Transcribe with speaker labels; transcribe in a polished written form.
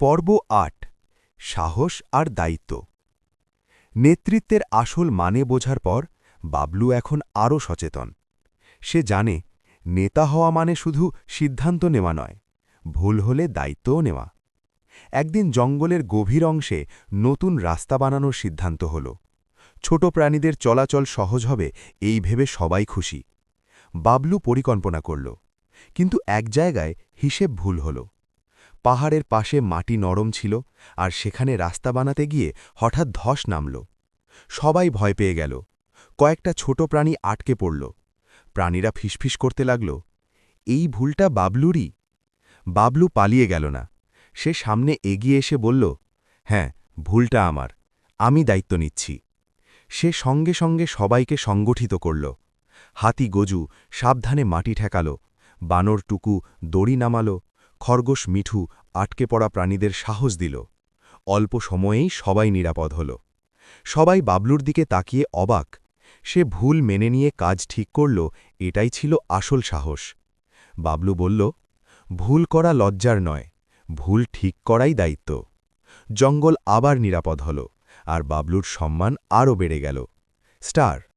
Speaker 1: পর্ব ৮ সাহস আর দায়িত্ব। নেতৃত্বের আসল মানে বোঝার পর বাবলু এখন আরও সচেতন। সে জানে নেতা হওয়া মানে শুধু সিদ্ধান্ত নেওয়া নয়, ভুল হলে দায়িত্বও নেওয়া। একদিন জঙ্গলের গভীর অংশে নতুন রাস্তা বানানোর সিদ্ধান্ত হল। ছোট প্রাণীদের চলাচল সহজ হবে এই ভেবে সবাই খুশি। বাবলু পরিকল্পনা করল, কিন্তু এক জায়গায় হিসেব ভুল হল। পাহাড়ের পাশে মাটি নরম ছিল, আর সেখানে রাস্তা বানাতে গিয়ে হঠাৎ ধস নামল। সবাই ভয় পেয়ে গেল। কয়েকটা ছোট প্রাণী আটকে পড়ল। প্রাণীরা ফিসফিস করতে লাগল, এই ভুলটা বাবলুরই। বাবলু পালিয়ে গেল না, সে সামনে এগিয়ে এসে বলল, হ্যাঁ, ভুলটা আমার, আমি দায়িত্ব নিচ্ছি। সে সঙ্গে সঙ্গে সবাইকে সংগঠিত করল। হাতি গজু সাবধানে মাটি ঠেকাল, বানর টুকু দড়ি নামাল, খরগোশ মিঠু আটকে পড়া প্রাণীদের সাহস দিল। অল্প সময়েই সবাই নিরাপদ হল। সবাই বাবলুর দিকে তাকিয়ে অবাক। সে ভুল মেনে নিয়ে কাজ ঠিক করল, এটাই ছিল আসল সাহস। বাবলু বলল, ভুল করা লজ্জার নয়, ভুল ঠিক করাই দায়িত্ব। জঙ্গল আবার নিরাপদ হল, আর বাবলুর সম্মান আরও বেড়ে গেল। স্টার।